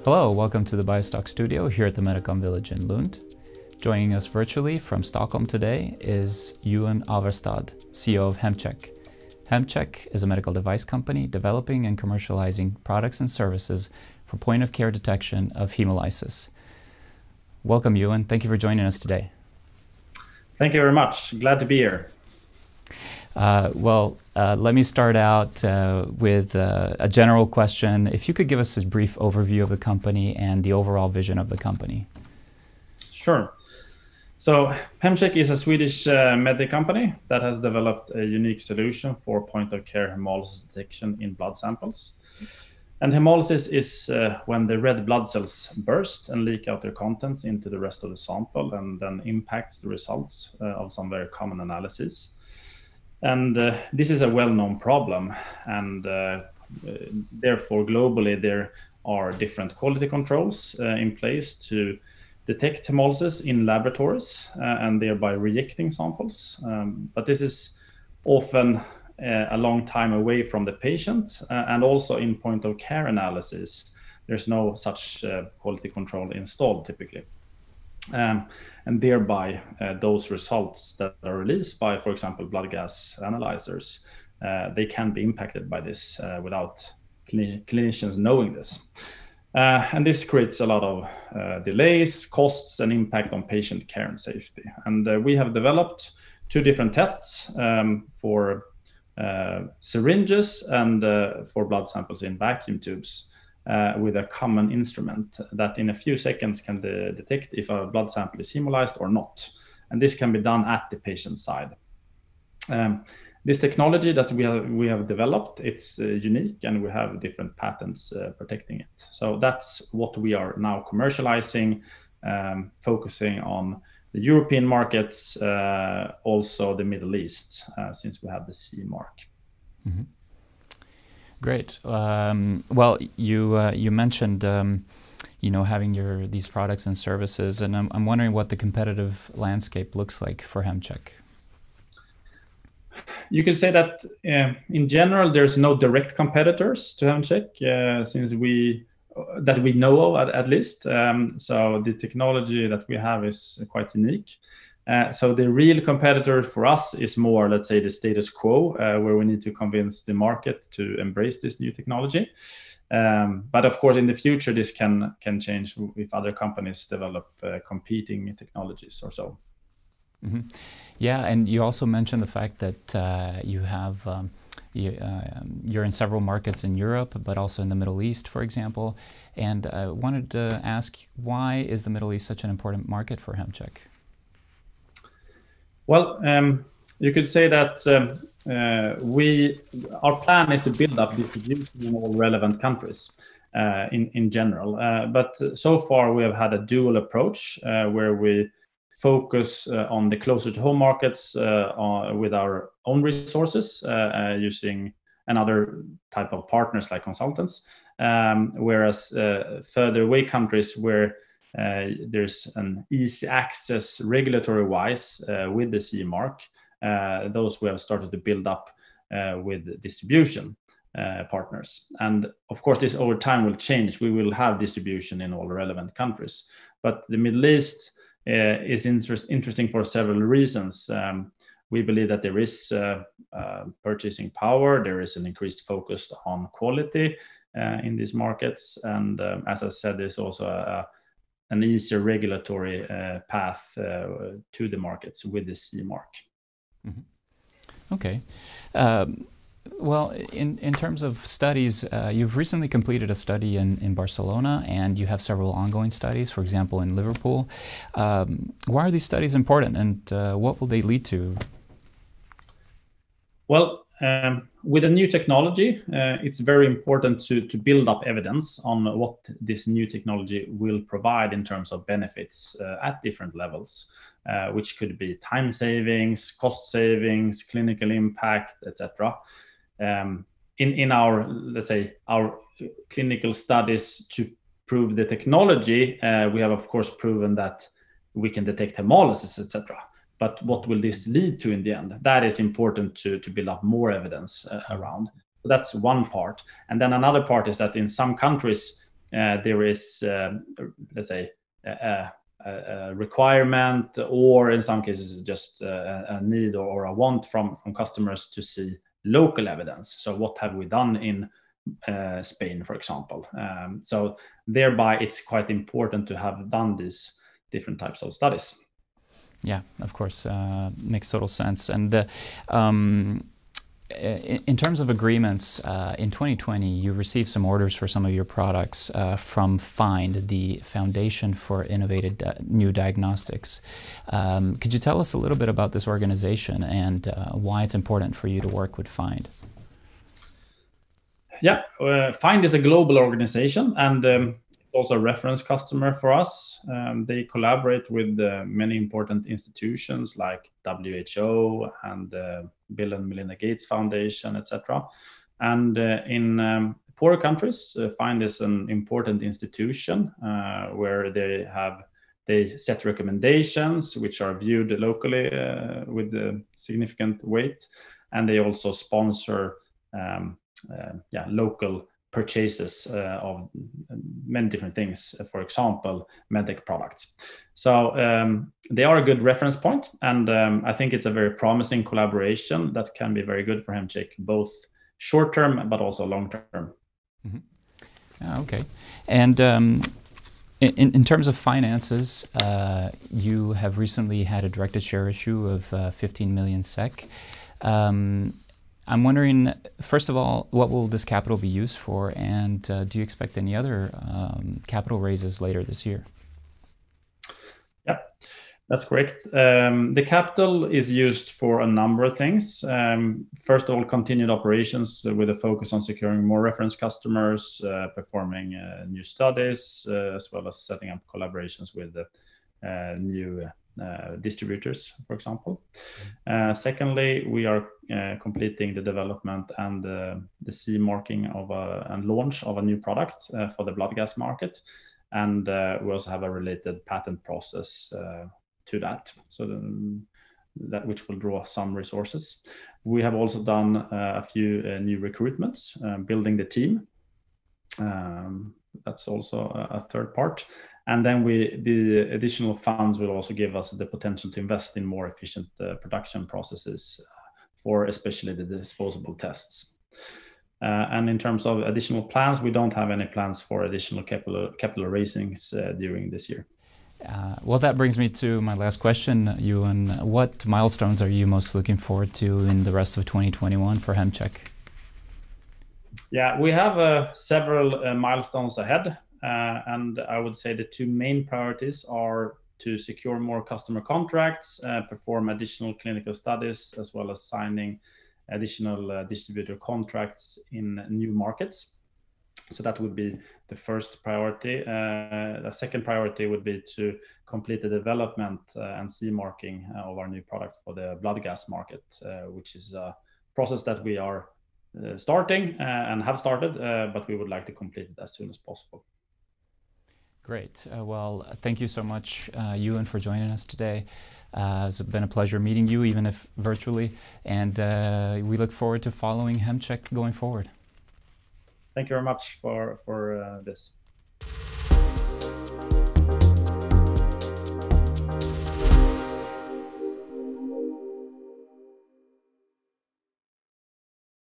Hello, welcome to the BioStock studio here at the Medicom Village in Lund. Joining us virtually from Stockholm today is Joen Averstad, CEO of Hemcheck. Hemcheck is a medical device company developing and commercializing products and services for point-of-care detection of hemolysis. Welcome, Joen. Thank you for joining us today. Thank you very much. Glad to be here. Let me start out with a general question. If you could give us a brief overview of the company and the overall vision of the company. Sure. So Hemcheck is a Swedish medtech company that has developed a unique solution for point-of-care hemolysis detection in blood samples. And hemolysis is when the red blood cells burst and leak out their contents into the rest of the sample and then impacts the results of some very common analyses. And this is a well-known problem, and therefore globally there are different quality controls in place to detect hemolysis in laboratories and thereby rejecting samples. But this is often a long time away from the patient, and also in point-of-care analysis, there's no such quality control installed typically. And thereby those results that are released by, for example, blood gas analyzers, they can be impacted by this without clinicians knowing this. And this creates a lot of delays, costs, and impact on patient care and safety. And we have developed two different tests for syringes and for blood samples in vacuum tubes. With a common instrument that in a few seconds can detect if a blood sample is hemolyzed or not. And this can be done at the patient side. This technology that we have developed, it's unique, and we have different patents protecting it. So that's what we are now commercializing, focusing on the European markets, also the Middle East, since we have the CE mark. Mm-hmm. Great. You mentioned having these products and services, and I'm wondering what the competitive landscape looks like for Hemcheck. You can say that in general there's no direct competitors to Hemcheck since that we know of at least. So the technology that we have is quite unique. So the real competitor for us is more, let's say, the status quo, where we need to convince the market to embrace this new technology. But of course, in the future, this can change if other companies develop competing technologies or so. Mm-hmm. Yeah, and you also mentioned the fact that you're in several markets in Europe, but also in the Middle East, for example. And I wanted to ask, why is the Middle East such an important market for Hemcheck? Well, you could say that our plan is to build up distribution in all relevant countries in general. But so far we have had a dual approach where we focus on the closer to home markets with our own resources using another type of partners like consultants, whereas further away countries where there's an easy access regulatory-wise with the CE mark. Those we have started to build up with distribution partners. And of course, this over time will change. We will have distribution in all relevant countries. But the Middle East is interesting for several reasons. We believe that there is purchasing power. There is an increased focus on quality in these markets. And as I said, there's also an easier regulatory path to the markets with the CE mark. Mm-hmm. Okay. In terms of studies, you've recently completed a study in Barcelona, and you have several ongoing studies, for example, in Liverpool. Why are these studies important, and what will they lead to? Well, with a new technology, it's very important to build up evidence on what this new technology will provide in terms of benefits at different levels, which could be time savings, cost savings, clinical impact, etc. In our, let's say, our clinical studies to prove the technology, we have of course proven that we can detect hemolysis, etc. But what will this lead to in the end? That is important to build up more evidence around. So that's one part. And then another part is that in some countries, there is, let's say, a requirement, or in some cases just a need or a want from customers to see local evidence. So what have we done in Spain, for example? So thereby it's quite important to have done these different types of studies. Yeah, of course, makes total sense. And in terms of agreements, in 2020, you received some orders for some of your products from FIND, the Foundation for Innovative New Diagnostics. Could you tell us a little bit about this organization and why it's important for you to work with FIND? Yeah, FIND is a global organization, and it's also a reference customer for us. They collaborate with many important institutions like WHO and Bill and Melinda Gates Foundation, etc. And in poorer countries, FIND is an important institution where they set recommendations which are viewed locally with significant weight, and they also sponsor local purchases of many different things, for example, medtech products. So they are a good reference point, and I think it's a very promising collaboration that can be very good for Hemcheck, both short term but also long term. Mm-hmm. Okay. And in terms of finances, you have recently had a directed share issue of 15 million SEK. I'm wondering, first of all, what will this capital be used for, and do you expect any other capital raises later this year? Yeah, that's correct. The capital is used for a number of things. First of all, continued operations with a focus on securing more reference customers, performing new studies, as well as setting up collaborations with new distributors, for example. Secondly, we are completing the development and the CE marking of and launch of a new product for the blood gas market, and we also have a related patent process to that, so that which will draw some resources. We have also done a few new recruitments, building the team. That's also a third part. And then the additional funds will also give us the potential to invest in more efficient production processes for especially the disposable tests. And in terms of additional plans, we don't have any plans for additional capital raisings during this year. Well, that brings me to my last question, Joen. What milestones are you most looking forward to in the rest of 2021 for Hemcheck? Yeah, we have several milestones ahead. And I would say the two main priorities are to secure more customer contracts, perform additional clinical studies, as well as signing additional distributor contracts in new markets. So that would be the first priority. The second priority would be to complete the development and CE marking of our new product for the blood gas market, which is a process that we are starting and have started, but we would like to complete it as soon as possible. Great. Well, thank you so much, Joen, for joining us today. It's been a pleasure meeting you, even if virtually, and we look forward to following Hemcheck going forward. Thank you very much for this.